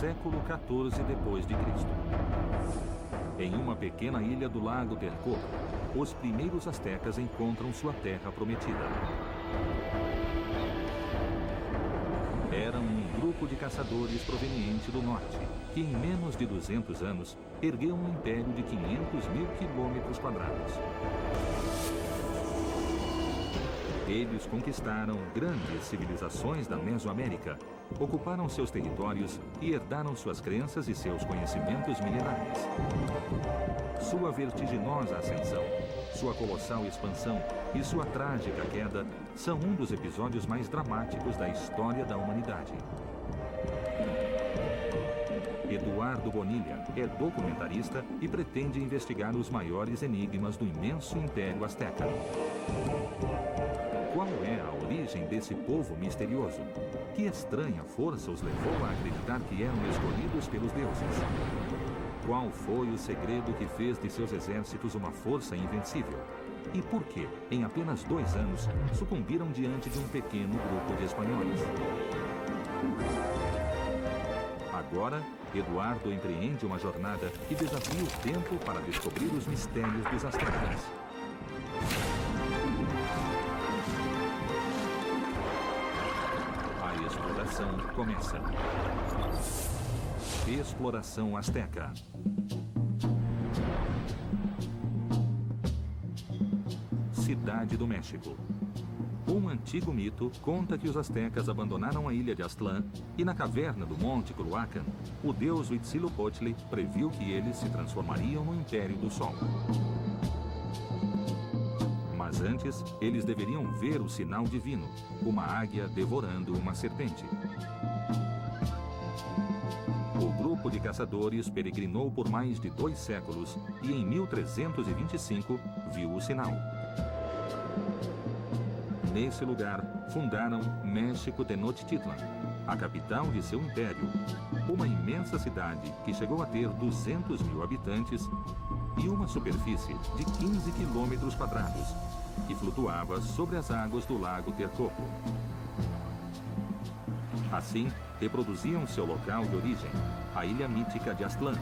século XIV depois de Cristo. Em uma pequena ilha do lago Texcoco, os primeiros astecas encontram sua terra prometida. Eram um grupo de caçadores proveniente do norte, que em menos de 200 anos ergueu um império de 500 mil quilômetros quadrados. Eles conquistaram grandes civilizações da Mesoamérica, ocuparam seus territórios e herdaram suas crenças e seus conhecimentos milenares. Sua vertiginosa ascensão, sua colossal expansão e sua trágica queda são um dos episódios mais dramáticos da história da humanidade. Eduardo Bonilla é documentarista e pretende investigar os maiores enigmas do imenso Império Azteca. Qual é a origem desse povo misterioso? Que estranha força os levou a acreditar que eram escolhidos pelos deuses? Qual foi o segredo que fez de seus exércitos uma força invencível? E por que, em apenas 2 anos, sucumbiram diante de um pequeno grupo de espanhóis? Agora, Eduardo empreende uma jornada que desafia o tempo para descobrir os mistérios dos astecas. A exploração começa. Exploração Azteca. Cidade do México. Um antigo mito conta que os astecas abandonaram a ilha de Aztlán e na caverna do Monte Culhuacan, o deus Huitzilopochtli previu que eles se transformariam no Império do Sol. Mas antes, eles deveriam ver o sinal divino, uma águia devorando uma serpente. O grupo de caçadores peregrinou por mais de 2 séculos e em 1325 viu o sinal. Nesse lugar, fundaram México Tenochtitlan, a capital de seu império, uma imensa cidade que chegou a ter 200 mil habitantes e uma superfície de 15 quilômetros quadrados, que flutuava sobre as águas do lago Texcoco. Assim, reproduziam seu local de origem, a ilha mítica de Aztlán.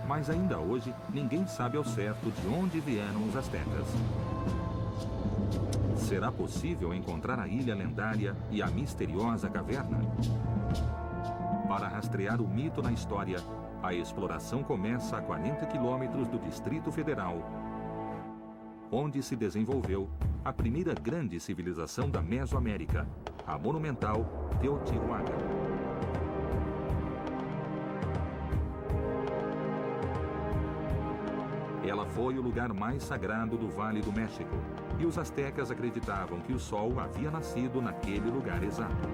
Mas ainda hoje, ninguém sabe ao certo de onde vieram os astecas. Será possível encontrar a ilha lendária e a misteriosa caverna? Para rastrear o mito na história, a exploração começa a 40 quilômetros do Distrito Federal, onde se desenvolveu a primeira grande civilização da Mesoamérica, a monumental Teotihuacan. Ela foi o lugar mais sagrado do Vale do México, e os astecas acreditavam que o Sol havia nascido naquele lugar exato.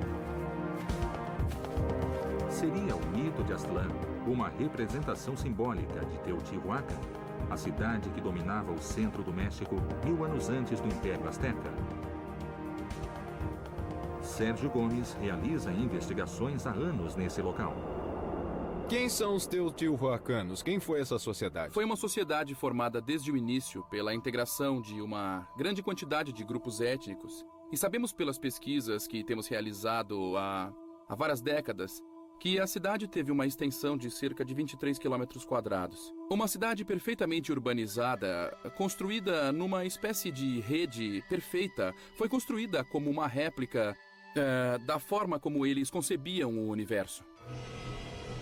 Seria o mito de Aztlán uma representação simbólica de Teotihuacan, a cidade que dominava o centro do México 1000 anos antes do Império Azteca? Sérgio Gomes realiza investigações há anos nesse local. Quem são os teotihuacanos? Quem foi essa sociedade? Foi uma sociedade formada desde o início pela integração de uma grande quantidade de grupos étnicos. E sabemos pelas pesquisas que temos realizado há várias décadas que a cidade teve uma extensão de cerca de 23 quilômetros quadrados. Uma cidade perfeitamente urbanizada, construída numa espécie de rede perfeita, foi construída como uma réplica da forma como eles concebiam o universo.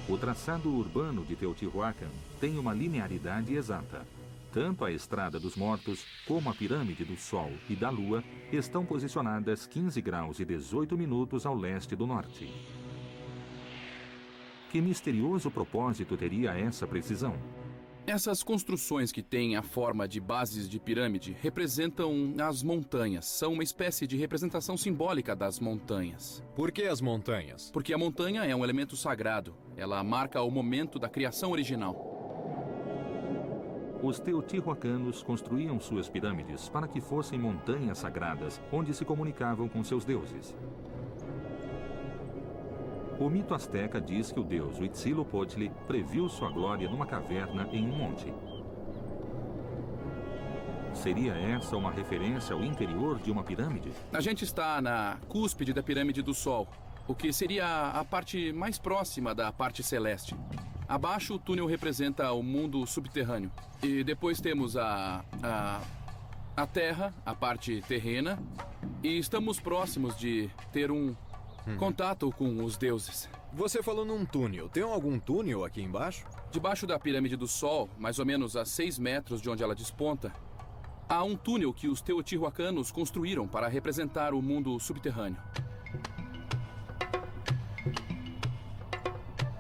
O traçado urbano de Teotihuacan tem uma linearidade exata. Tanto a Estrada dos Mortos como a Pirâmide do Sol e da Lua estão posicionadas 15 graus e 18 minutos ao leste do norte. Que misterioso propósito teria essa precisão? Essas construções que têm a forma de bases de pirâmide representam as montanhas. São uma espécie de representação simbólica das montanhas. Por que as montanhas? Porque a montanha é um elemento sagrado. Ela marca o momento da criação original. Os teotihuacanos construíam suas pirâmides para que fossem montanhas sagradas, onde se comunicavam com seus deuses. O mito asteca diz que o deus Huitzilopochtli previu sua glória numa caverna em um monte. Seria essa uma referência ao interior de uma pirâmide? A gente está na cúspide da Pirâmide do Sol. o que seria a parte mais próxima da parte celeste. Abaixo, o túnel representa o mundo subterrâneo. E depois temos a Terra, a parte terrena. E estamos próximos de ter um contato com os deuses. Você falou num túnel. Tem algum túnel aqui embaixo? Debaixo da pirâmide do Sol, mais ou menos a 6 metros de onde ela desponta, há um túnel que os teotihuacanos construíram para representar o mundo subterrâneo.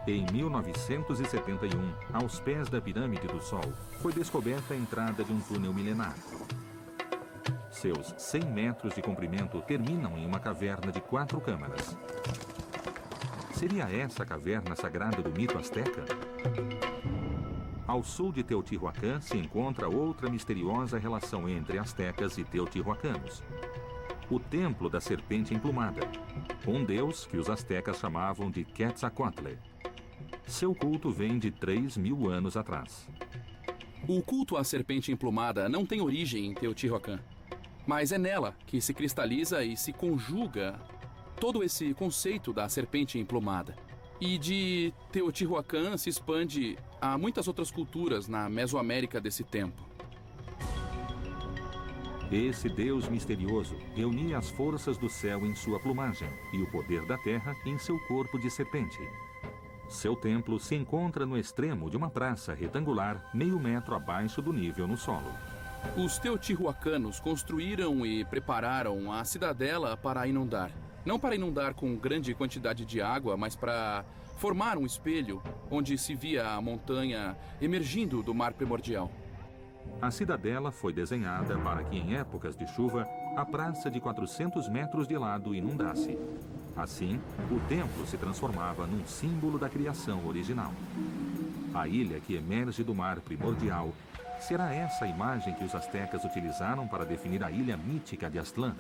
Em 1971, aos pés da Pirâmide do Sol, foi descoberta a entrada de um túnel milenar. Seus 100 metros de comprimento terminam em uma caverna de 4 câmaras. Seria essa a caverna sagrada do mito azteca? Ao sul de Teotihuacan se encontra outra misteriosa relação entre astecas e teotihuacanos. O Templo da Serpente Emplumada, um deus que os astecas chamavam de Quetzalcoatl. Seu culto vem de 3.000 anos atrás. O culto à serpente emplumada não tem origem em Teotihuacan, mas é nela que se cristaliza e se conjuga todo esse conceito da serpente emplumada. E de Teotihuacan se expande a muitas outras culturas na Mesoamérica desse tempo. Esse deus misterioso reunia as forças do céu em sua plumagem e o poder da terra em seu corpo de serpente. Seu templo se encontra no extremo de uma praça retangular, meio metro abaixo do nível no solo. Os teotihuacanos construíram e prepararam a cidadela para inundar. Não para inundar com grande quantidade de água, mas para formar um espelho onde se via a montanha emergindo do mar primordial. A cidadela foi desenhada para que, em épocas de chuva, a praça de 400 metros de lado inundasse. Assim, o templo se transformava num símbolo da criação original. A ilha que emerge do mar primordial, será essa a imagem que os astecas utilizaram para definir a ilha mítica de Aztlán?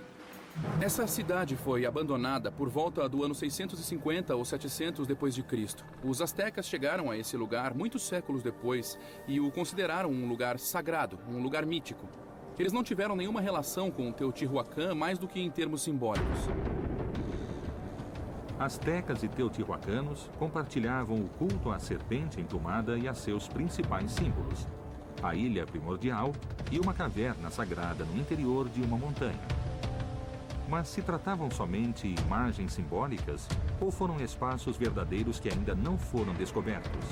Essa cidade foi abandonada por volta do ano 650 ou 700 depois de Cristo. Os astecas chegaram a esse lugar muitos séculos depois e o consideraram um lugar sagrado, um lugar mítico. Eles não tiveram nenhuma relação com Teotihuacan mais do que em termos simbólicos. Astecas e teotihuacanos compartilhavam o culto à serpente emplumada e a seus principais símbolos: a ilha primordial e uma caverna sagrada no interior de uma montanha. Mas se tratavam somente imagens simbólicas ou foram espaços verdadeiros que ainda não foram descobertos?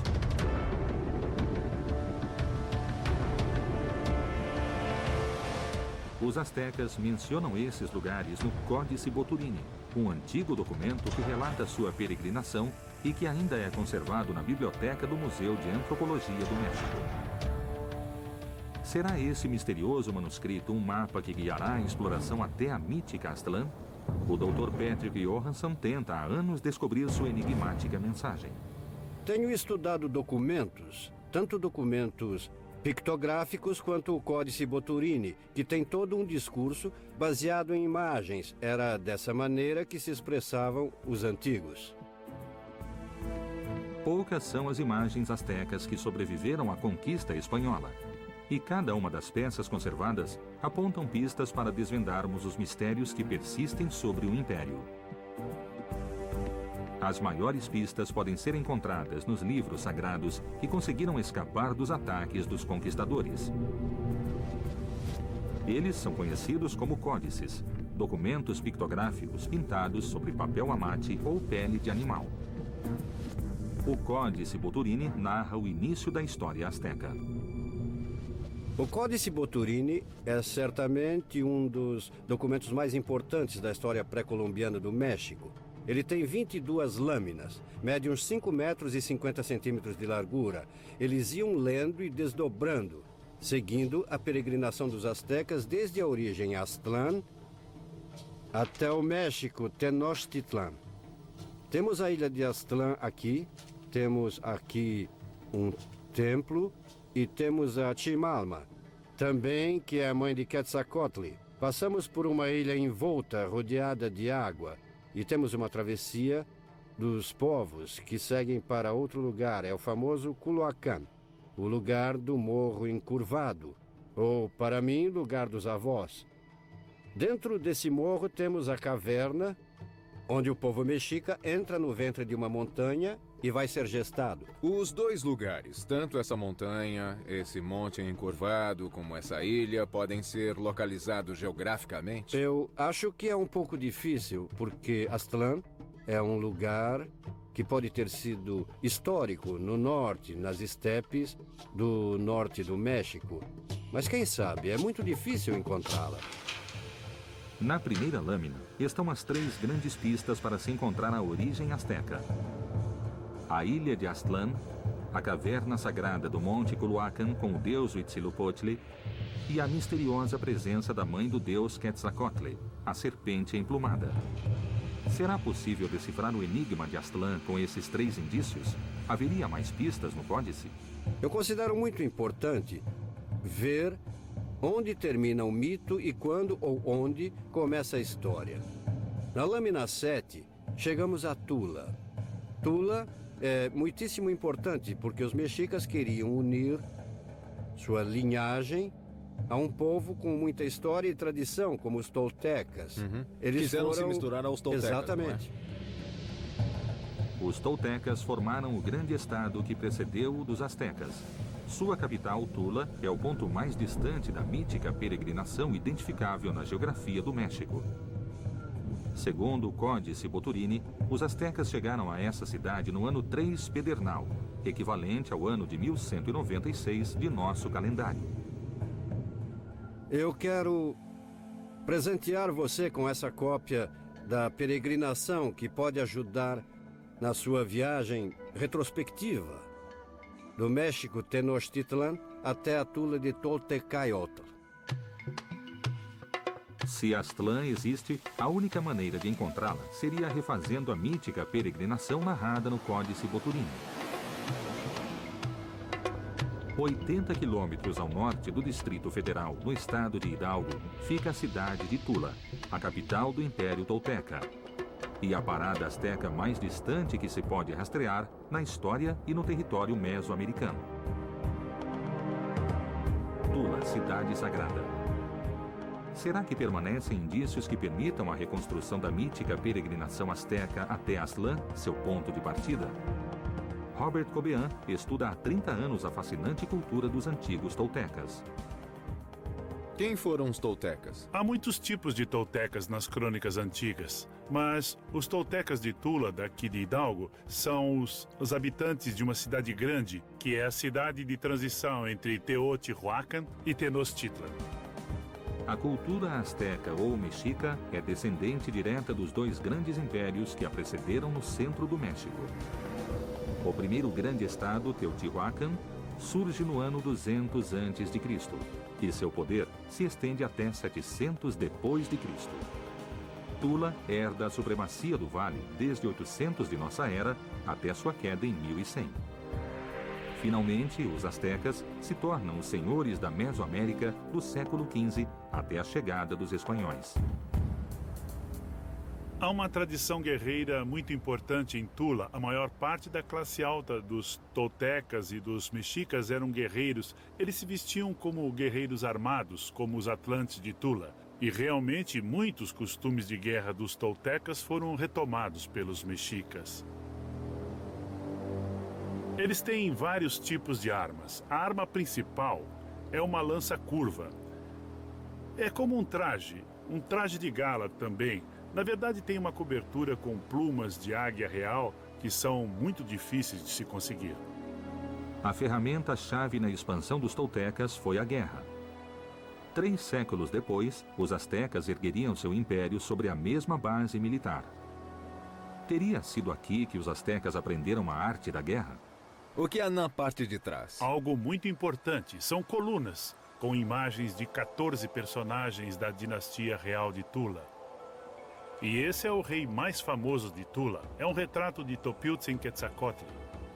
Os astecas mencionam esses lugares no Códice Boturini, um antigo documento que relata sua peregrinação e que ainda é conservado na biblioteca do Museu de Antropologia do México. Será esse misterioso manuscrito um mapa que guiará a exploração até a mítica Aztlán? O Dr. Patrick Johansson tenta há anos descobrir sua enigmática mensagem. Tenho estudado documentos, tanto documentos pictográficos quanto o Códice Boturini, que tem todo um discurso baseado em imagens. Era dessa maneira que se expressavam os antigos. Poucas são as imagens astecas que sobreviveram à conquista espanhola. E cada uma das peças conservadas apontam pistas para desvendarmos os mistérios que persistem sobre o Império. As maiores pistas podem ser encontradas nos livros sagrados que conseguiram escapar dos ataques dos conquistadores. Eles são conhecidos como códices, documentos pictográficos pintados sobre papel amate ou pele de animal. O Códice Boturini narra o início da história asteca. O Códice Boturini é certamente um dos documentos mais importantes da história pré-colombiana do México. Ele tem 22 lâminas, mede uns 5 metros e 50 centímetros de largura. Eles iam lendo e desdobrando, seguindo a peregrinação dos astecas desde a origem Aztlán até o México, Tenochtitlán. Temos a ilha de Aztlán aqui, temos aqui um templo e temos a Chimalma, também que é a mãe de Quetzalcoatl. Passamos por uma ilha envolta, rodeada de água. E temos uma travessia dos povos que seguem para outro lugar. É o famoso Culhuacán, o lugar do morro encurvado, ou, para mim, lugar dos avós. Dentro desse morro temos a caverna onde o povo mexica entra no ventre de uma montanha e vai ser gestado. Os dois lugares, tanto essa montanha, esse monte encurvado, como essa ilha, podem ser localizados geograficamente? Eu acho que é um pouco difícil, porque Aztlán é um lugar que pode ter sido histórico no norte, nas estepes do norte do México. Mas quem sabe, é muito difícil encontrá-la. Na primeira lâmina estão as 3 grandes pistas para se encontrar a origem asteca. A ilha de Aztlán, a caverna sagrada do Monte Culhuacan com o deus Huitzilopochtli e a misteriosa presença da mãe do deus Quetzalcóatl, a serpente emplumada. Será possível decifrar o enigma de Aztlán com esses 3 indícios? Haveria mais pistas no códice? Eu considero muito importante ver onde termina o mito e quando ou onde começa a história. Na lâmina 7, chegamos a Tula. Tula é muitíssimo importante porque os mexicas queriam unir sua linhagem a um povo com muita história e tradição, como os toltecas. Eles quiseram se misturar aos toltecas. Exatamente. Os toltecas formaram o grande estado que precedeu o dos astecas. Sua capital, Tula, é o ponto mais distante da mítica peregrinação identificável na geografia do México. Segundo o Códice Boturini, os astecas chegaram a essa cidade no ano 3 Pedernal, equivalente ao ano de 1196 de nosso calendário. Eu quero presentear você com essa cópia da peregrinação que pode ajudar na sua viagem retrospectiva do México Tenochtitlan até a Tula de Toltecayotl. Se Aztlán existe, a única maneira de encontrá-la seria refazendo a mítica peregrinação narrada no Códice Boturini. 80 quilômetros ao norte do Distrito Federal, no estado de Hidalgo, fica a cidade de Tula, a capital do Império Tolteca. E a parada asteca mais distante que se pode rastrear na história e no território mesoamericano. Tula, cidade sagrada. Será que permanecem indícios que permitam a reconstrução da mítica peregrinação asteca até Aztlán, seu ponto de partida? Robert Cobean estuda há 30 anos a fascinante cultura dos antigos toltecas. Quem foram os toltecas? Há muitos tipos de toltecas nas crônicas antigas, mas os toltecas de Tula, daqui de Hidalgo, são os habitantes de uma cidade grande, que é a cidade de transição entre Teotihuacan e Tenochtitlan. A cultura asteca ou mexica é descendente direta dos 2 grandes impérios que a precederam no centro do México. O primeiro grande estado, Teotihuacan, surge no ano 200 a.C. e seu poder se estende até 700 depois de Cristo. Tula herda a supremacia do vale desde 800 de nossa era até sua queda em 1100. Finalmente, os astecas se tornam os senhores da Mesoamérica do século XV até a chegada dos espanhóis. Há uma tradição guerreira muito importante em Tula. A maior parte da classe alta dos toltecas e dos mexicas eram guerreiros. Eles se vestiam como guerreiros armados, como os atlantes de Tula. E realmente muitos costumes de guerra dos toltecas foram retomados pelos mexicas. Eles têm vários tipos de armas. A arma principal é uma lança curva. É como um traje de gala também. Na verdade, tem uma cobertura com plumas de águia real que são muito difíceis de se conseguir. A ferramenta-chave na expansão dos toltecas foi a guerra. 3 séculos depois, os astecas ergueriam seu império sobre a mesma base militar. Teria sido aqui que os astecas aprenderam a arte da guerra? O que há na parte de trás? Algo muito importante. São colunas com imagens de 14 personagens da dinastia real de Tula. E esse é o rei mais famoso de Tula. É um retrato de Topiltzin Quetzalcóatl.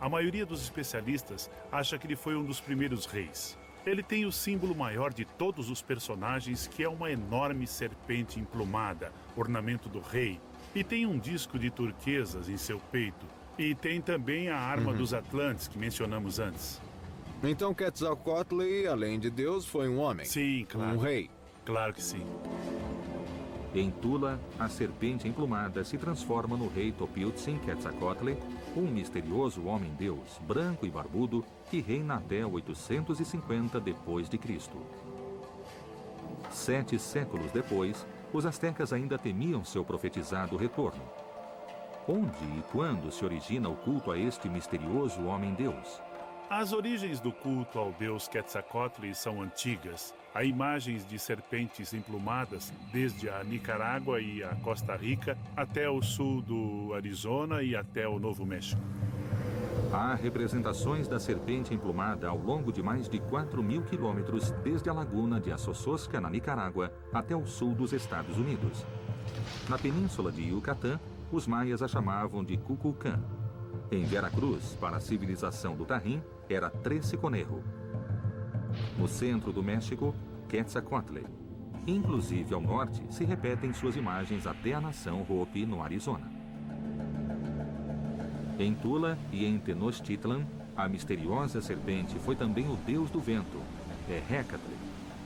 A maioria dos especialistas acha que ele foi um dos primeiros reis. Ele tem o símbolo maior de todos os personagens, que é uma enorme serpente emplumada, ornamento do rei. E tem um disco de turquesas em seu peito. E tem também a arma dos Atlantes, que mencionamos antes. Então Quetzalcóatl, além de Deus, foi um homem? Sim, claro. Um rei? Claro que sim. Em Tula, a serpente emplumada se transforma no rei Topiltzin Quetzalcoatl, um misterioso homem-deus, branco e barbudo, que reina até 850 d.C. 7 séculos depois, os astecas ainda temiam seu profetizado retorno. Onde e quando se origina o culto a este misterioso homem-deus? As origens do culto ao deus Quetzalcoatl são antigas. Há imagens de serpentes emplumadas desde a Nicarágua e a Costa Rica até o sul do Arizona e até o Novo México. Há representações da serpente emplumada ao longo de mais de 4.000 quilômetros desde a laguna de Assososca, na Nicarágua, até o sul dos Estados Unidos. Na península de Yucatán, os maias a chamavam de Cuculcán. Em Veracruz, para a civilização do Tajín, era Trece-Conejo. No centro do México, Quetzalcoatl. Inclusive ao norte, se repetem suas imagens até a nação Hopi, no Arizona. Em Tula e em Tenochtitlan, a misteriosa serpente foi também o deus do vento, Hecatl,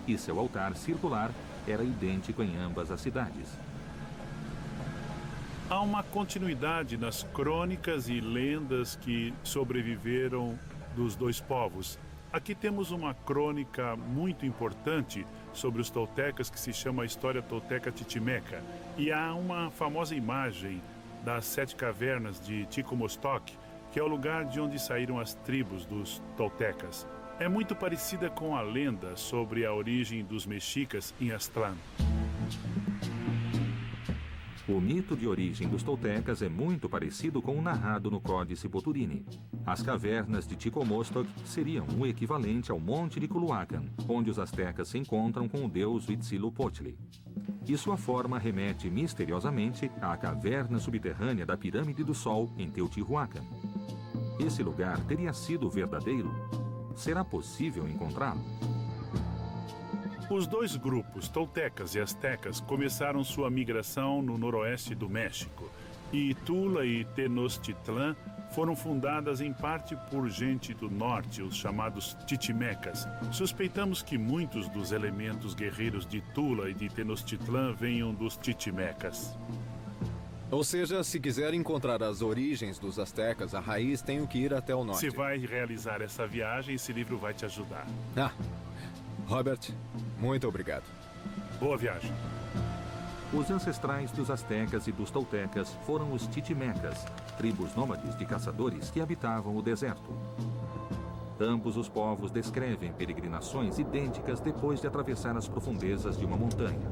e seu altar circular era idêntico em ambas as cidades. Há uma continuidade nas crônicas e lendas que sobreviveram dos dois povos. Aqui temos uma crônica muito importante sobre os toltecas que se chama a História Tolteca Titimeca. E há uma famosa imagem das 7 cavernas de Ticomostoc, que é o lugar de onde saíram as tribos dos toltecas. É muito parecida com a lenda sobre a origem dos mexicas em Aztlán. O mito de origem dos toltecas é muito parecido com o narrado no Códice Boturini. As cavernas de Ticomostoc seriam o equivalente ao Monte de Culhuacan, onde os astecas se encontram com o deus Huitzilopochtli. E sua forma remete misteriosamente à caverna subterrânea da Pirâmide do Sol, em Teotihuacan. Esse lugar teria sido verdadeiro? Será possível encontrá-lo? Os dois grupos, toltecas e astecas, começaram sua migração no noroeste do México. E Tula e Tenochtitlan foram fundadas em parte por gente do norte, os chamados Titimecas. Suspeitamos que muitos dos elementos guerreiros de Tula e de Tenochtitlan venham dos Titimecas. Ou seja, se quiser encontrar as origens dos astecas, a raiz tem que ir até o norte. Se vai realizar essa viagem, esse livro vai te ajudar. Robert, muito obrigado. Boa viagem. Os ancestrais dos astecas e dos toltecas foram os Titimecas, tribos nômades de caçadores que habitavam o deserto. Ambos os povos descrevem peregrinações idênticas depois de atravessar as profundezas de uma montanha.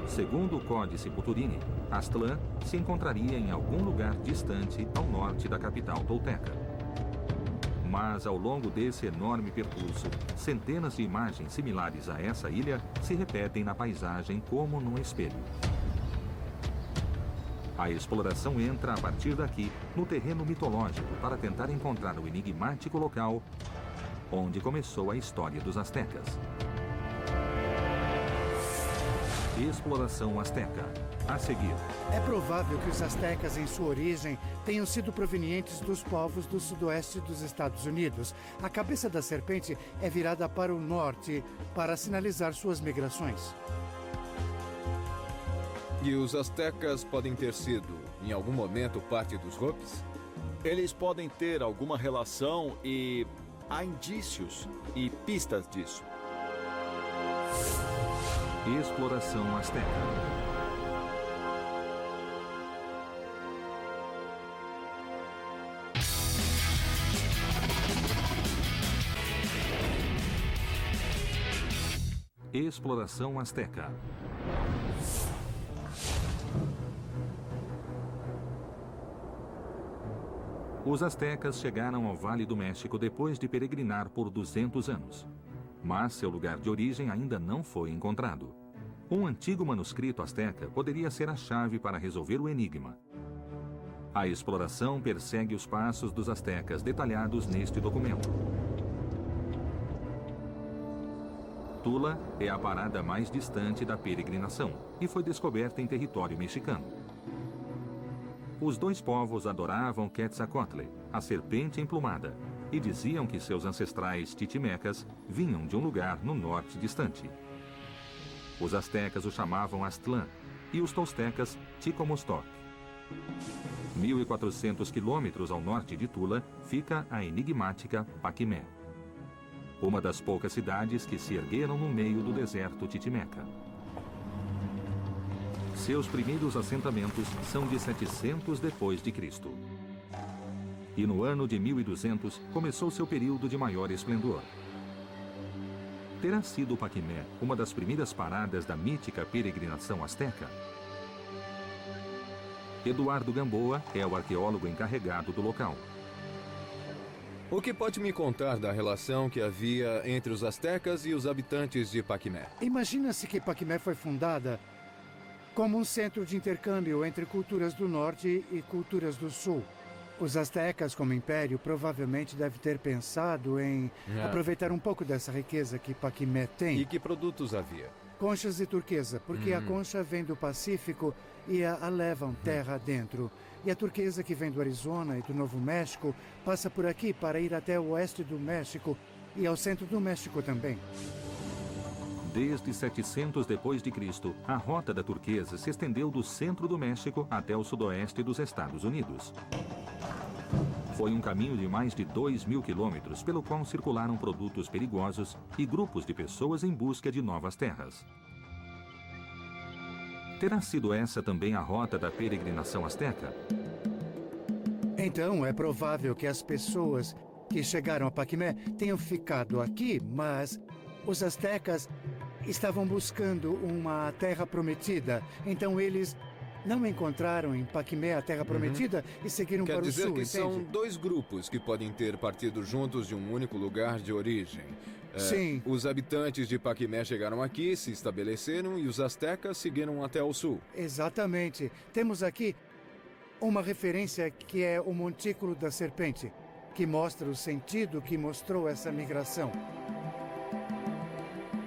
Segundo o Códice Boturini, Aztlán se encontraria em algum lugar distante ao norte da capital tolteca. Mas, ao longo desse enorme percurso, centenas de imagens similares a essa ilha se repetem na paisagem como num espelho. A exploração entra, a partir daqui, no terreno mitológico para tentar encontrar o enigmático local onde começou a história dos astecas. Exploração asteca. A seguir. É provável que os astecas, em sua origem, tenham sido provenientes dos povos do sudoeste dos Estados Unidos. A cabeça da serpente é virada para o norte para sinalizar suas migrações. E os astecas podem ter sido, em algum momento, parte dos Hopis? Eles podem ter alguma relação e há indícios e pistas disso. Exploração asteca. Exploração asteca. Os astecas chegaram ao Vale do México depois de peregrinar por 200 anos. Mas seu lugar de origem ainda não foi encontrado. Um antigo manuscrito asteca poderia ser a chave para resolver o enigma. A exploração persegue os passos dos astecas detalhados neste documento. Tula é a parada mais distante da peregrinação e foi descoberta em território mexicano. Os dois povos adoravam Quetzalcoatl, a serpente emplumada, e diziam que seus ancestrais titimecas vinham de um lugar no norte distante. Os astecas o chamavam Aztlán e os toltecas Chicomostoc. 1.400 quilômetros ao norte de Tula fica a enigmática Paquimé, uma das poucas cidades que se ergueram no meio do deserto titimeca. Seus primeiros assentamentos são de 700 depois de Cristo. E no ano de 1200 começou seu período de maior esplendor. Terá sido Paquimé uma das primeiras paradas da mítica peregrinação asteca? Eduardo Gamboa é o arqueólogo encarregado do local. O que pode me contar da relação que havia entre os astecas e os habitantes de Paquimé? Imagina-se que Paquimé foi fundada como um centro de intercâmbio entre culturas do norte e culturas do sul. Os astecas, como império, provavelmente devem ter pensado em aproveitar um pouco dessa riqueza que Paquimé tem. E que produtos havia? Conchas de turquesa, porque a concha vem do Pacífico e a levam terra adentro. E a turquesa, que vem do Arizona e do Novo México, passa por aqui para ir até o oeste do México e ao centro do México também. Desde 700 depois de Cristo, a rota da turquesa se estendeu do centro do México até o sudoeste dos Estados Unidos. Foi um caminho de mais de 2.000 quilômetros pelo qual circularam produtos perigosos e grupos de pessoas em busca de novas terras. Terá sido essa também a rota da peregrinação asteca? Então, é provável que as pessoas que chegaram a Paquimé tenham ficado aqui, mas os astecas estavam buscando uma terra prometida. Então, eles não encontraram em Paquimé a terra prometida e seguiram para o sul, Quer dizer que entende? são dois grupos que podem ter partido juntos de um único lugar de origem. Sim. Os habitantes de Paquimé chegaram aqui, se estabeleceram e os astecas seguiram até o sul. Exatamente. Temos aqui uma referência que é o Montículo da Serpente, que mostra o sentido que mostrou essa migração.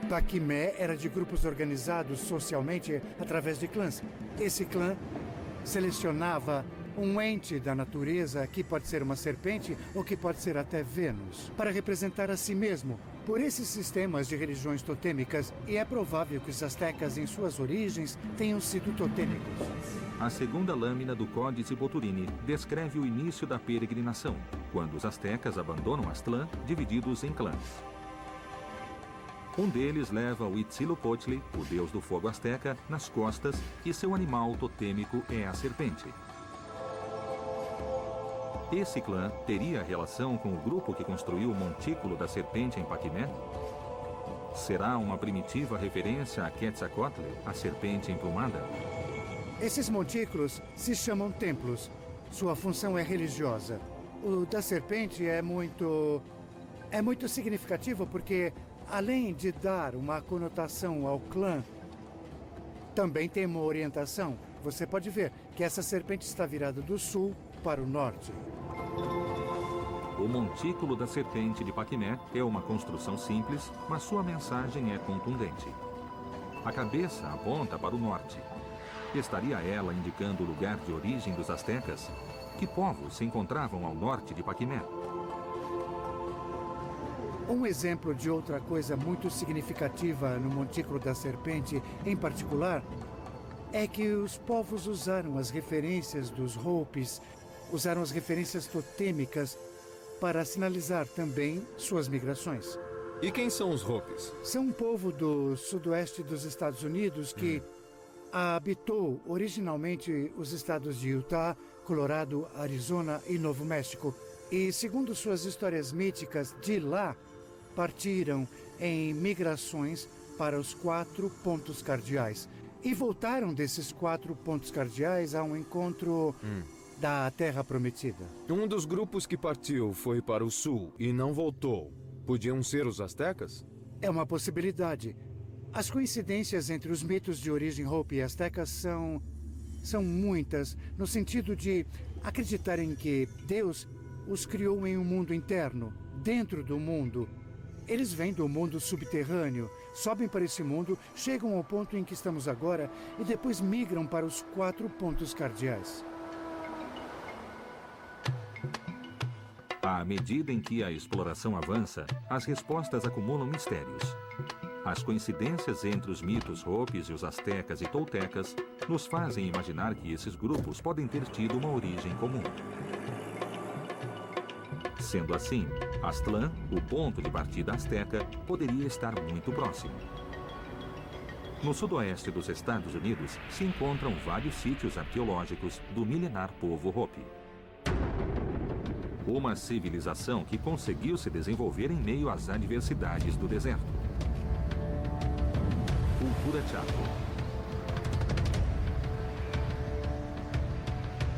Paquimé era de grupos organizados socialmente através de clãs. Esse clã selecionava um ente da natureza, que pode ser uma serpente ou que pode ser até Vênus, para representar a si mesmo por esses sistemas de religiões totêmicas, e é provável que os astecas, em suas origens, tenham sido totêmicos. A segunda lâmina do Códice Boturini descreve o início da peregrinação, quando os astecas abandonam Aztlán, divididos em clãs. Um deles leva o Huitzilopochtli, o deus do fogo asteca, nas costas, e seu animal totêmico é a serpente. Esse clã teria relação com o grupo que construiu o Montículo da Serpente em Paquimé? Será uma primitiva referência a Quetzalcoatl, a serpente emplumada? Esses montículos se chamam templos. Sua função é religiosa. O da serpente é muito significativo porque, além de dar uma conotação ao clã, também tem uma orientação. Você pode ver que essa serpente está virada do sul para o norte. O Montículo da Serpente de Paquimé é uma construção simples, mas sua mensagem é contundente. A cabeça aponta para o norte. Estaria ela indicando o lugar de origem dos astecas? Que povos se encontravam ao norte de Paquimé? Um exemplo de outra coisa muito significativa no Montículo da Serpente, em particular, é que os povos usaram as referências dos Hopis, usaram as referências totêmicas para sinalizar também suas migrações. E quem são os Hopis? São um povo do sudoeste dos Estados Unidos que habitou originalmente os estados de Utah, Colorado, Arizona e Novo México. E, segundo suas histórias míticas, de lá partiram em migrações para os 4 pontos cardeais. E voltaram desses 4 pontos cardeais a um encontro da Terra Prometida. Um dos grupos que partiu foi para o sul e não voltou. Podiam ser os astecas? É uma possibilidade. As coincidências entre os mitos de origem Hopi e Azteca são muitas, no sentido de acreditarem que Deus os criou em um mundo interno, dentro do mundo. Eles vêm do mundo subterrâneo, sobem para esse mundo, chegam ao ponto em que estamos agora e depois migram para os 4 pontos cardeais. À medida em que a exploração avança, as respostas acumulam mistérios. As coincidências entre os mitos Hopis e os astecas e toltecas nos fazem imaginar que esses grupos podem ter tido uma origem comum. Sendo assim, Aztlán, o ponto de partida asteca, poderia estar muito próximo. No sudoeste dos Estados Unidos se encontram vários sítios arqueológicos do milenar povo Hopi. Uma civilização que conseguiu se desenvolver em meio às adversidades do deserto. Cultura Chaco.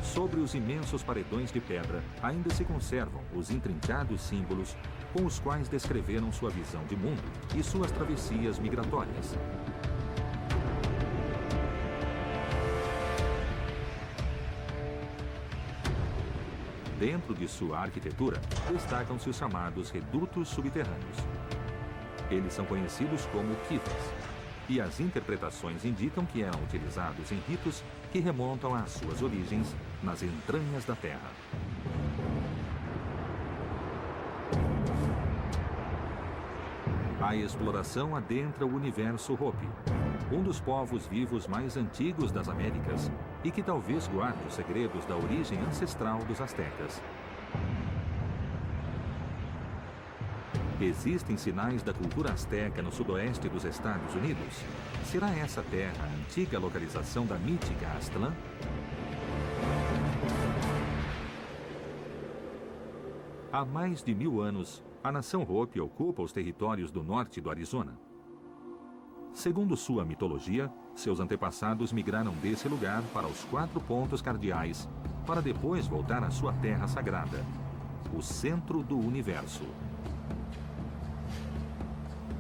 Sobre os imensos paredões de pedra ainda se conservam os intrincados símbolos com os quais descreveram sua visão de mundo e suas travessias migratórias. Dentro de sua arquitetura, destacam-se os chamados redutos subterrâneos. Eles são conhecidos como quivas, e as interpretações indicam que eram utilizados em ritos que remontam às suas origens nas entranhas da Terra. A exploração adentra o universo Hopi, um dos povos vivos mais antigos das Américas e que talvez guarde os segredos da origem ancestral dos astecas. Existem sinais da cultura asteca no sudoeste dos Estados Unidos? Será essa terra a antiga localização da mítica Aztlán? Há mais de 1000 anos, a nação Hopi ocupa os territórios do norte do Arizona. Segundo sua mitologia, seus antepassados migraram desse lugar para os 4 pontos cardeais, para depois voltar à sua terra sagrada, o centro do universo.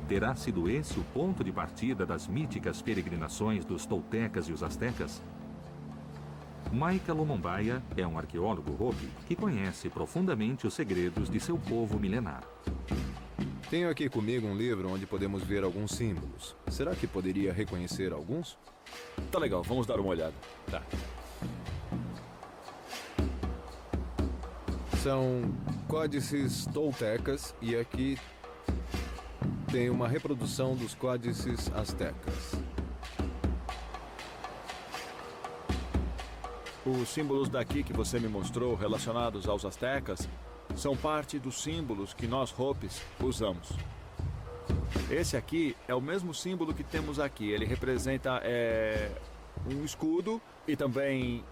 Terá sido esse o ponto de partida das míticas peregrinações dos toltecas e os astecas? Maika Lomombaia é um arqueólogo Hopi que conhece profundamente os segredos de seu povo milenar. Tenho aqui comigo um livro onde podemos ver alguns símbolos. Será que poderia reconhecer alguns? Tá legal, vamos dar uma olhada. Tá. São códices toltecas e aqui tem uma reprodução dos códices astecas. Os símbolos daqui que você me mostrou relacionados aos astecas são parte dos símbolos que nós Hopis usamos. Esse aqui é o mesmo símbolo que temos aqui. Ele representa um escudo e também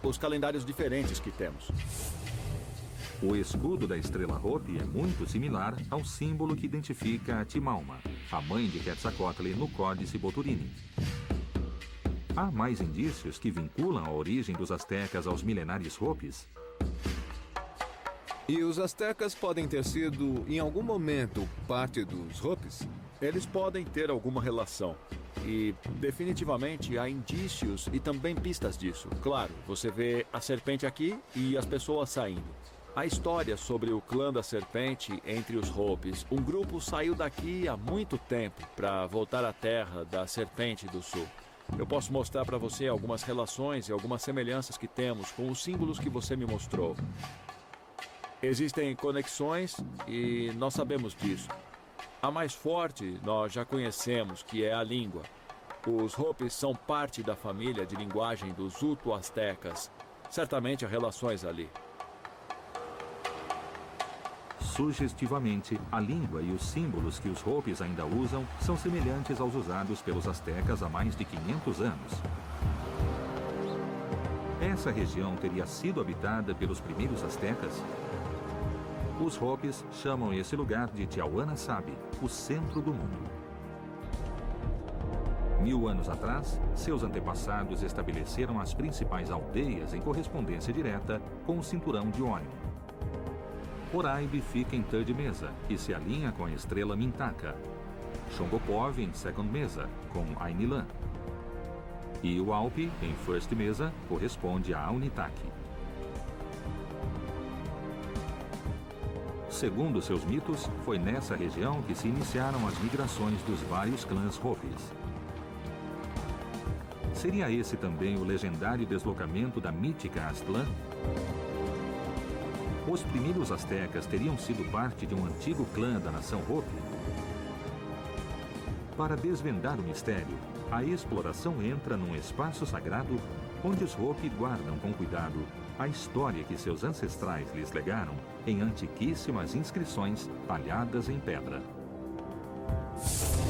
os calendários diferentes que temos. O escudo da estrela Hopi é muito similar ao símbolo que identifica a Timalma, a mãe de Quetzalcoatl no Códice Boturini. Há mais indícios que vinculam a origem dos astecas aos milenares Hopis? E os astecas podem ter sido, em algum momento, parte dos Hopis? Eles podem ter alguma relação. E definitivamente há indícios e também pistas disso. Claro, você vê a serpente aqui e as pessoas saindo. A história sobre o clã da serpente entre os Hopis. Um grupo saiu daqui há muito tempo para voltar à terra da serpente do sul. Eu posso mostrar para você algumas relações e algumas semelhanças que temos com os símbolos que você me mostrou. Existem conexões e nós sabemos disso. A mais forte nós já conhecemos, que é a língua. Os Hopis são parte da família de linguagem dos Uto-Astecas. Certamente há relações ali. Sugestivamente, a língua e os símbolos que os Hopis ainda usam são semelhantes aos usados pelos astecas há mais de 500 anos. Essa região teria sido habitada pelos primeiros astecas? Os Hopis chamam esse lugar de Tiahuanasabi, o centro do mundo. 1000 anos atrás, seus antepassados estabeleceram as principais aldeias em correspondência direta com o cinturão de Órion. Oraibi fica em Third Mesa, que se alinha com a estrela Mintaka. Shongopov em Second Mesa, com Ainilan. E Ualpi, em First Mesa, corresponde a Aunitaki. Segundo seus mitos, foi nessa região que se iniciaram as migrações dos vários clãs Hopis. Seria esse também o legendário deslocamento da mítica Aztlán? Os primeiros astecas teriam sido parte de um antigo clã da nação Hopi? Para desvendar o mistério, a exploração entra num espaço sagrado onde os Hopi guardam com cuidado a história que seus ancestrais lhes legaram em antiquíssimas inscrições talhadas em pedra.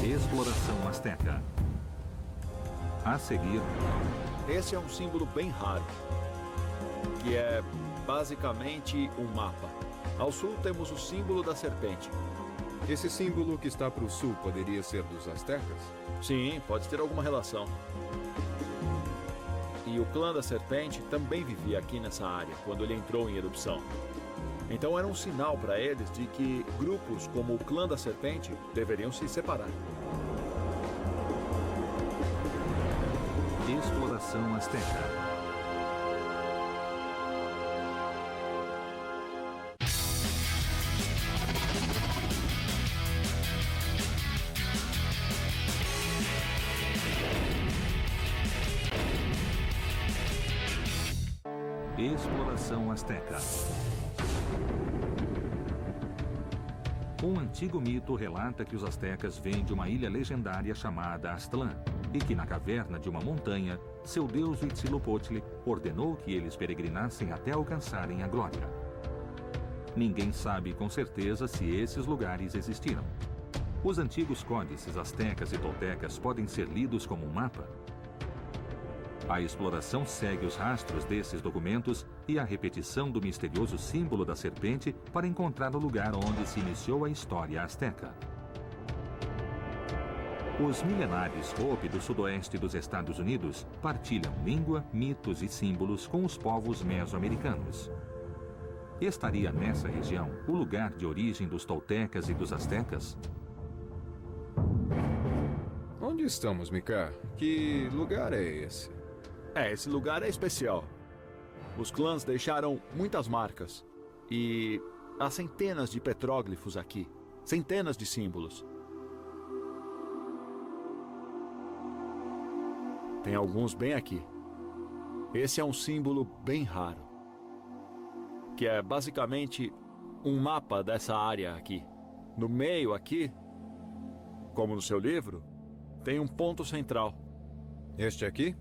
Exploração Azteca. A seguir, Esse é um símbolo bem raro, que é basicamente um mapa. Ao sul temos o símbolo da serpente. Esse símbolo que está para o sul poderia ser dos astecas? Sim, pode ter alguma relação. E o clã da serpente também vivia aqui nessa área, quando ele entrou em erupção. Então era um sinal para eles de que grupos como o clã da serpente deveriam se separar. exploração azteca. Exploração azteca. Um antigo mito relata que os astecas vêm de uma ilha legendária chamada Aztlán e que na caverna de uma montanha, seu deus Huitzilopochtli ordenou que eles peregrinassem até alcançarem a glória. Ninguém sabe com certeza se esses lugares existiram. Os antigos códices astecas e toltecas podem ser lidos como um mapa. A exploração segue os rastros desses documentos e a repetição do misterioso símbolo da serpente para encontrar o lugar onde se iniciou a história asteca. Os milenares Hopi do sudoeste dos Estados Unidos partilham língua, mitos e símbolos com os povos mesoamericanos. Estaria nessa região o lugar de origem dos toltecas e dos astecas? Onde estamos, Mika? Que lugar é esse? Esse lugar é especial. Os clãs deixaram muitas marcas. E há centenas de petróglifos aqui. Centenas de símbolos. Tem alguns bem aqui. Esse é um símbolo bem raro, que é basicamente um mapa dessa área aqui. No meio aqui, como no seu livro, tem um ponto central. Este aqui?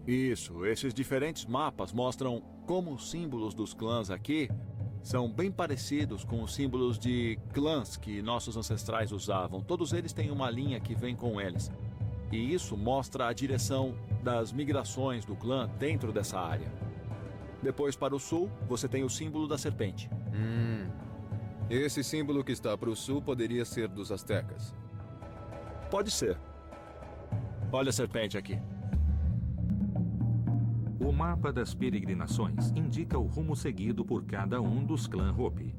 Isso, esses diferentes mapas mostram como os símbolos dos clãs aqui são bem parecidos com os símbolos de clãs que nossos ancestrais usavam. Todos eles têm uma linha que vem com eles. E isso mostra a direção das migrações do clã dentro dessa área. Depois, para o sul, você tem o símbolo da serpente. Esse símbolo que está para o sul poderia ser dos astecas. Pode ser. Olha a serpente aqui. O mapa das peregrinações indica o rumo seguido por cada um dos clãs Hopi.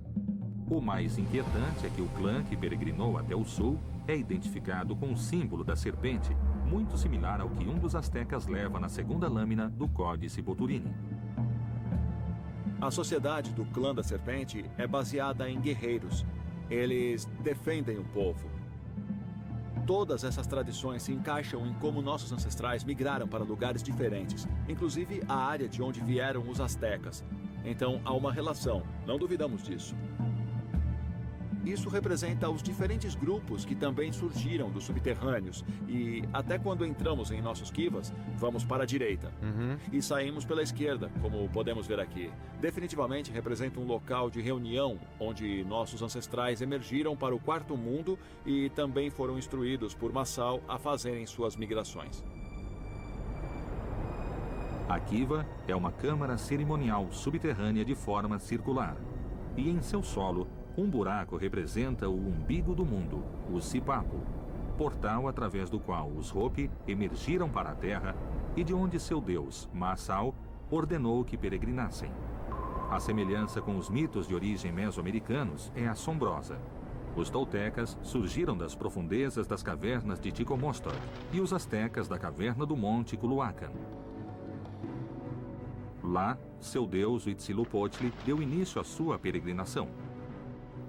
O mais inquietante é que o clã que peregrinou até o sul é identificado com o símbolo da serpente, muito similar ao que um dos astecas leva na segunda lâmina do Códice Boturini. A sociedade do clã da serpente é baseada em guerreiros. Eles defendem o povo. Todas essas tradições se encaixam em como nossos ancestrais migraram para lugares diferentes, inclusive a área de onde vieram os astecas. Então há uma relação, não duvidamos disso. Isso representa os diferentes grupos que também surgiram dos subterrâneos e até quando entramos em nossos kivas, vamos para a direita e saímos pela esquerda, como podemos ver aqui. Definitivamente representa um local de reunião onde nossos ancestrais emergiram para o quarto mundo e também foram instruídos por Massaw a fazerem suas migrações. A kiva é uma câmara cerimonial subterrânea de forma circular e em seu solo um buraco representa o umbigo do mundo, o Sipapo, portal através do qual os Hopi emergiram para a terra e de onde seu deus, Massaw, ordenou que peregrinassem. A semelhança com os mitos de origem mesoamericanos é assombrosa. Os toltecas surgiram das profundezas das cavernas de Ticomostor e os astecas da caverna do Monte Culhuacan. Lá, seu deus Huitzilopochtli deu início à sua peregrinação.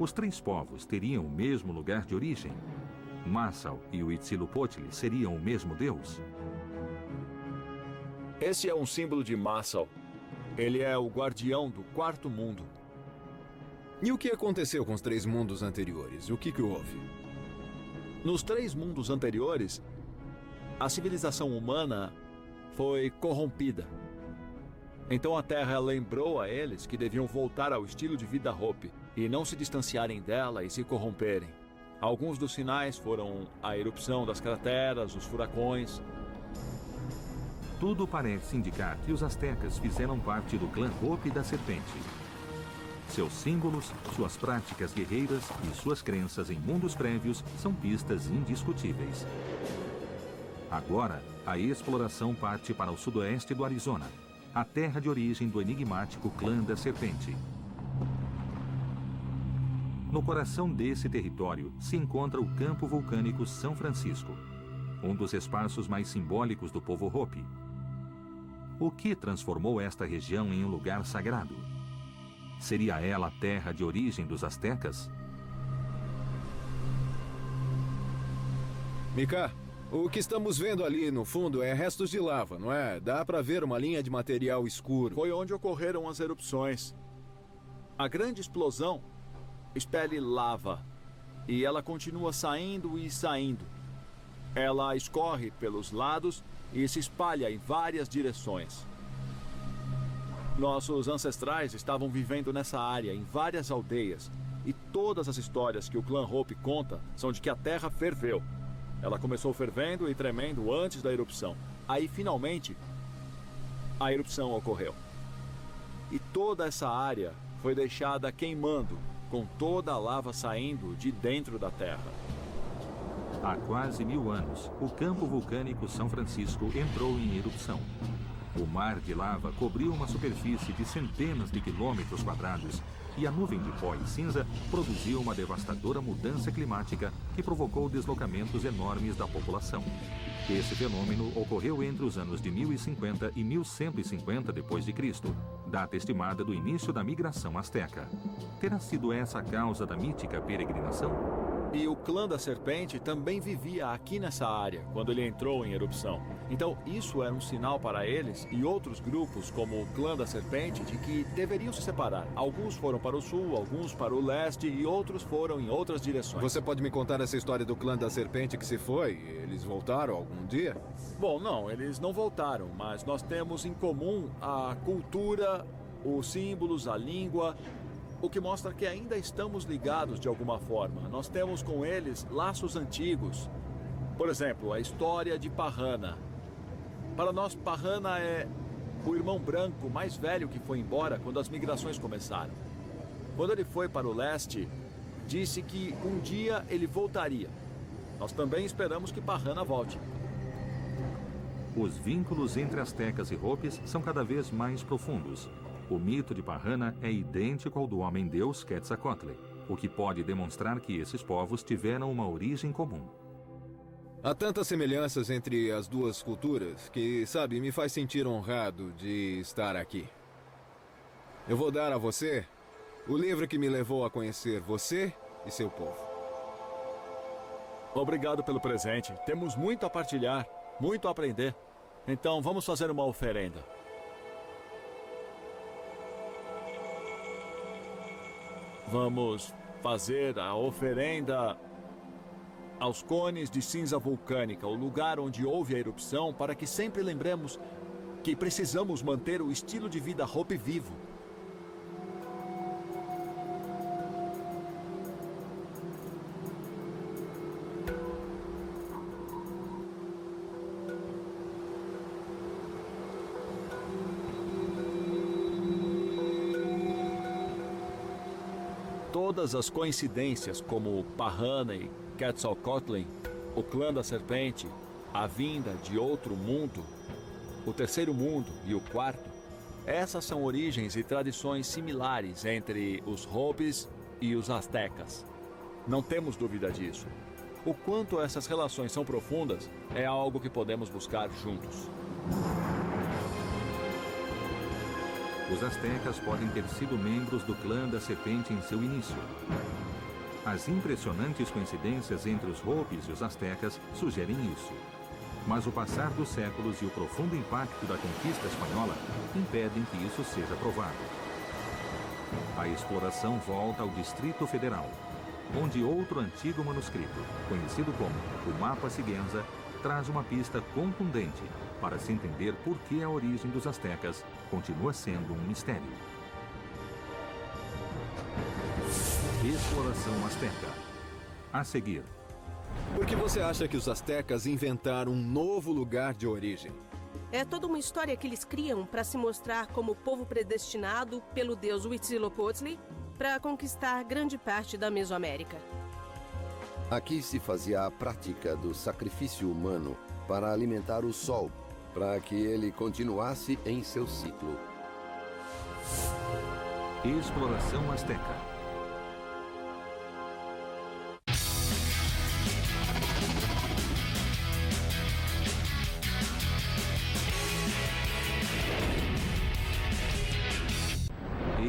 Os três povos teriam o mesmo lugar de origem? Massaw e Huitzilopochtli seriam o mesmo deus? Esse é um símbolo de Massaw. Ele é o guardião do quarto mundo. E o que aconteceu com os três mundos anteriores? O que houve? Nos 3 mundos anteriores, a civilização humana foi corrompida. Então a Terra lembrou a eles que deviam voltar ao estilo de vida Hopi e não se distanciarem dela e se corromperem. Alguns dos sinais foram a erupção das crateras, os furacões. Tudo parece indicar que os astecas fizeram parte do clã Hopi da Serpente. Seus símbolos, suas práticas guerreiras e suas crenças em mundos prévios são pistas indiscutíveis. Agora, a exploração parte para o sudoeste do Arizona, a terra de origem do enigmático clã da Serpente. No coração desse território se encontra o campo vulcânico São Francisco, um dos espaços mais simbólicos do povo Hopi. O que transformou esta região em um lugar sagrado? Seria ela a terra de origem dos astecas? Mika, o que estamos vendo ali no fundo é restos de lava, não é? Dá para ver uma linha de material escuro. Foi onde ocorreram as erupções. A grande explosão expele lava e ela continua saindo e saindo. Ela escorre pelos lados e se espalha em várias direções. Nossos ancestrais estavam vivendo nessa área, em várias aldeias, e todas as histórias que o clã Hopi conta são de que a terra ferveu. Ela começou fervendo e tremendo antes da erupção. Aí, finalmente, a erupção ocorreu. E toda essa área foi deixada queimando, com toda a lava saindo de dentro da terra. Há quase 1000 anos, o campo vulcânico São Francisco entrou em erupção. O mar de lava cobriu uma superfície de centenas de quilômetros quadrados e a nuvem de pó e cinza produziu uma devastadora mudança climática que provocou deslocamentos enormes da população. Esse fenômeno ocorreu entre os anos de 1050 e 1150 d.C., data estimada do início da migração asteca. Terá sido essa a causa da mítica peregrinação? E o clã da Serpente também vivia aqui nessa área, quando ele entrou em erupção. Então, isso era um sinal para eles e outros grupos, como o clã da Serpente, de que deveriam se separar. Alguns foram para o sul, alguns para o leste e outros foram em outras direções. Você pode me contar essa história do clã da Serpente que se foi? Eles voltaram algum dia? Bom, não, eles não voltaram, mas nós temos em comum a cultura, os símbolos, a língua, o que mostra que ainda estamos ligados de alguma forma. Nós temos com eles laços antigos. Por exemplo, a história de Parrana. Para nós, Parrana é o irmão branco mais velho que foi embora quando as migrações começaram. Quando ele foi para o leste, disse que um dia ele voltaria. Nós também esperamos que Parrana volte. Os vínculos entre astecas e Hopis são cada vez mais profundos. O mito de Parrana é idêntico ao do homem-deus Quetzalcoatl, o que pode demonstrar que esses povos tiveram uma origem comum. Há tantas semelhanças entre as duas culturas que, sabe, me faz sentir honrado de estar aqui. Eu vou dar a você o livro que me levou a conhecer você e seu povo. Obrigado pelo presente. Temos muito a partilhar, muito a aprender. Então, vamos fazer uma oferenda. Vamos fazer a oferenda aos cones de cinza vulcânica, o lugar onde houve a erupção, para que sempre lembremos que precisamos manter o estilo de vida Hopi vivo. Todas as coincidências, como Parrana e Quetzalcoatl, o clã da Serpente, a vinda de outro mundo, o terceiro mundo e o quarto, essas são origens e tradições similares entre os Hopis e os astecas. Não temos dúvida disso. O quanto essas relações são profundas é algo que podemos buscar juntos. Os astecas podem ter sido membros do clã da Serpente em seu início. As impressionantes coincidências entre os Hopis e os astecas sugerem isso. Mas o passar dos séculos e o profundo impacto da conquista espanhola impedem que isso seja provado. A exploração volta ao Distrito Federal. onde outro antigo manuscrito, conhecido como o Mapa Sigüenza, traz uma pista contundente para se entender por que a origem dos astecas continua sendo um mistério. Exploração asteca. A seguir. Por que você acha que os astecas inventaram um novo lugar de origem? É toda uma história que eles criam para se mostrar como povo predestinado pelo deus Huitzilopochtli para conquistar grande parte da Mesoamérica. Aqui se fazia a prática do sacrifício humano para alimentar o sol, para que ele continuasse em seu ciclo. Exploração asteca.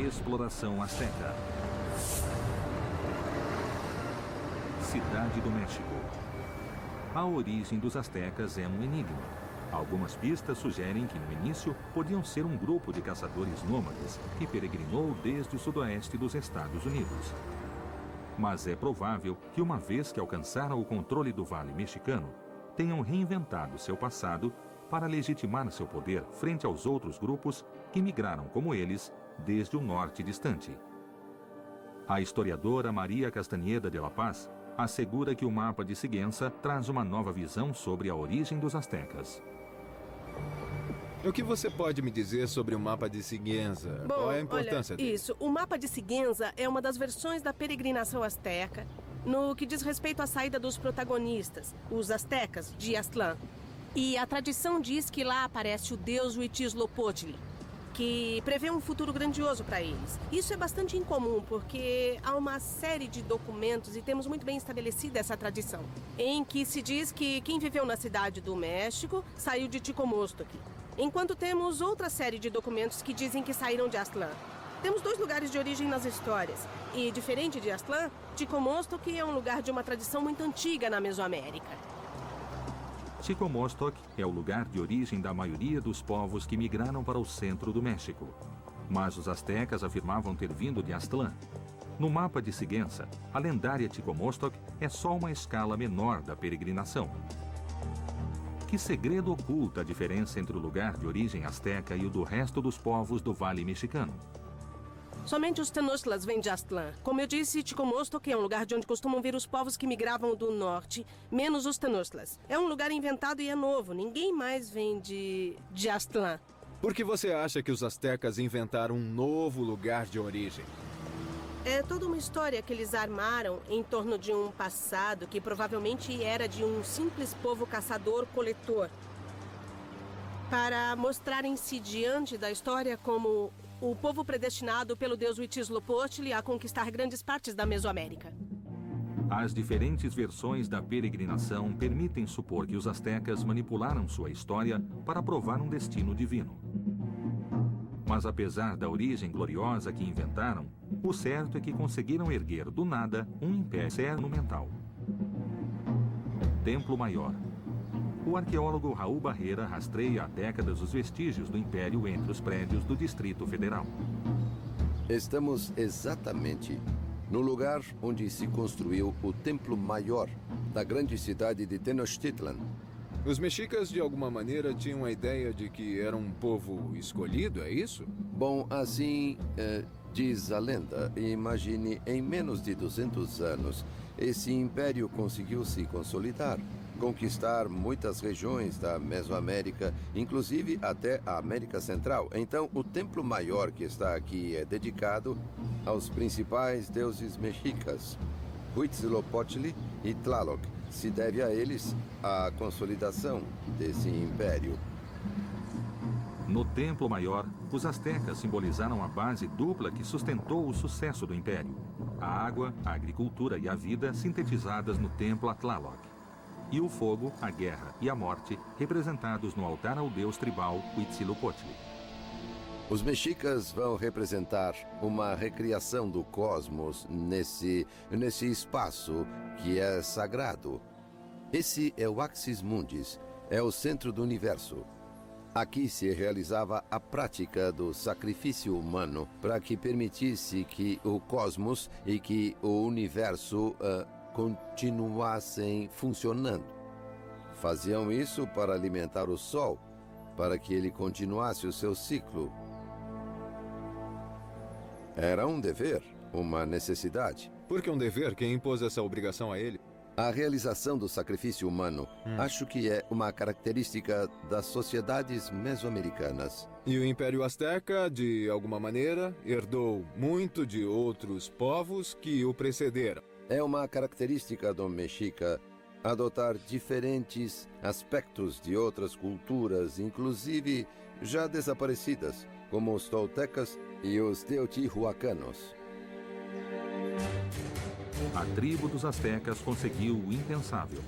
Exploração asteca. Cidade do México. A origem dos astecas é um enigma. Algumas pistas sugerem que no início podiam ser um grupo de caçadores nômades que peregrinou desde o sudoeste dos Estados Unidos. Mas é provável que uma vez que alcançaram o controle do Vale Mexicano, tenham reinventado seu passado para legitimar seu poder frente aos outros grupos que migraram como eles desde o norte distante. A historiadora Maria Castaneda de la Paz assegura que o mapa de Sigüenza traz uma nova visão sobre a origem dos astecas. O que você pode me dizer sobre o mapa de Sigüenza? Bom, qual é a importância dele? Isso, o mapa de Sigüenza é uma das versões da peregrinação asteca no que diz respeito à saída dos protagonistas, os astecas de Aztlán. E a tradição diz que lá aparece o deus Huitzilopochtli, que prevê um futuro grandioso para eles. Isso é bastante incomum, porque há uma série de documentos, e temos muito bem estabelecida essa tradição, em que se diz que quem viveu na cidade do México saiu de Ticomostoc, enquanto temos outra série de documentos que dizem que saíram de Aztlán. Temos dois lugares de origem nas histórias, e diferente de Aztlán, Ticomostoc é um lugar de uma tradição muito antiga na Mesoamérica. Ticomostoc é o lugar de origem da maioria dos povos que migraram para o centro do México. Mas os astecas afirmavam ter vindo de Aztlán. No mapa de Sigüenza, a lendária Ticomostoc é só uma escala menor da peregrinação. Que segredo oculta a diferença entre o lugar de origem asteca e o do resto dos povos do Vale Mexicano? Somente os Tenochtitlan vêm de Aztlán. Como eu disse, Ticomostoc é um lugar de onde costumam vir os povos que migravam do norte, menos os Tenochtitlan. É um lugar inventado e é novo. Ninguém mais vem de Aztlán. Por que você acha que os astecas inventaram um novo lugar de origem? É toda uma história que eles armaram em torno de um passado que provavelmente era de um simples povo caçador-coletor, para mostrarem-se diante da história como o povo predestinado pelo deus Huitzilopochtli a conquistar grandes partes da Mesoamérica. As diferentes versões da peregrinação permitem supor que os astecas manipularam sua história para provar um destino divino. Mas apesar da origem gloriosa que inventaram, o certo é que conseguiram erguer do nada um império monumental. Templo Maior. O arqueólogo Raul Barreira rastreia há décadas os vestígios do Império entre os prédios do Distrito Federal. Estamos exatamente no lugar onde se construiu o Templo Maior da grande cidade de Tenochtitlan. Os mexicas, de alguma maneira, tinham a ideia de que era um povo escolhido, é isso? Bom, assim diz a lenda. Imagine, em menos de 200 anos, esse império conseguiu se consolidar, conquistar muitas regiões da Mesoamérica, inclusive até a América Central. Então, o Templo Maior que está aqui é dedicado aos principais deuses mexicas, Huitzilopochtli e Tlaloc. Se deve a eles a consolidação desse império. No Templo Maior, os astecas simbolizaram a base dupla que sustentou o sucesso do império: a água, a agricultura e a vida sintetizadas no templo a Tlaloc, e o fogo, a guerra e a morte representados no altar ao deus tribal Huitzilopochtli. Os mexicas vão representar uma recriação do cosmos nesse espaço que é sagrado. Esse é o Axis Mundis, é o centro do universo. Aqui se realizava a prática do sacrifício humano para que permitisse que o cosmos e que o universo continuassem funcionando. Faziam isso para alimentar o Sol, para que ele continuasse o seu ciclo. Era um dever, uma necessidade. Por que um dever? Quem impôs essa obrigação a ele? A realização do sacrifício humano acho que é uma característica das sociedades mesoamericanas. E o Império Azteca, de alguma maneira, herdou muito de outros povos que o precederam. É uma característica do mexica adotar diferentes aspectos de outras culturas, inclusive já desaparecidas, como os toltecas e os teotihuacanos. A tribo dos astecas conseguiu o impensável.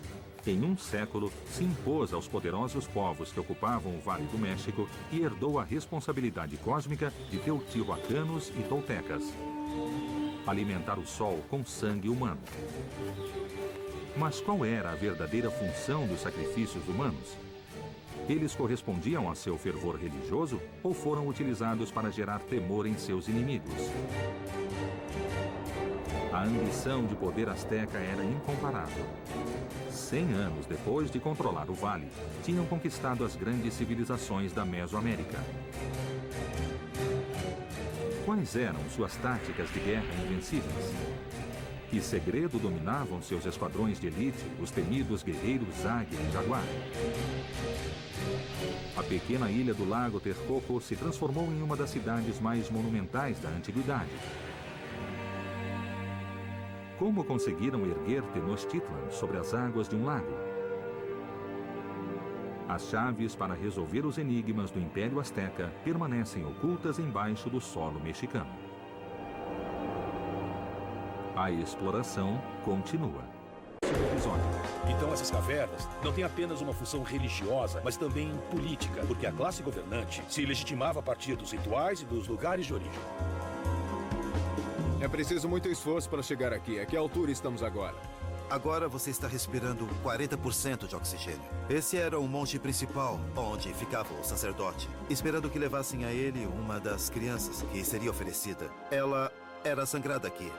Em um século, se impôs aos poderosos povos que ocupavam o Vale do México e herdou a responsabilidade cósmica de teotihuacanos e toltecas. Alimentar o sol com sangue humano. Mas qual era a verdadeira função dos sacrifícios humanos? Eles correspondiam a seu fervor religioso ou foram utilizados para gerar temor em seus inimigos? A ambição de poder asteca era incomparável. 100 anos depois de controlar o vale, tinham conquistado as grandes civilizações da Mesoamérica. Quais eram suas táticas de guerra invencíveis? Que segredo dominavam seus esquadrões de elite, os temidos guerreiros Águia e Jaguar? A pequena ilha do Lago Texcoco se transformou em uma das cidades mais monumentais da antiguidade. Como conseguiram erguer Tenochtitlan sobre as águas de um lago? As chaves para resolver os enigmas do Império Azteca permanecem ocultas embaixo do solo mexicano. A exploração continua. Então essas cavernas não têm apenas uma função religiosa, mas também política, porque a classe governante se legitimava a partir dos rituais e dos lugares de origem. É preciso muito esforço para chegar aqui. A que altura estamos agora? Agora você está respirando 40% de oxigênio. Esse era o monte principal, onde ficava o sacerdote, esperando que levassem a ele uma das crianças que seria oferecida. Ela era sangrada aqui.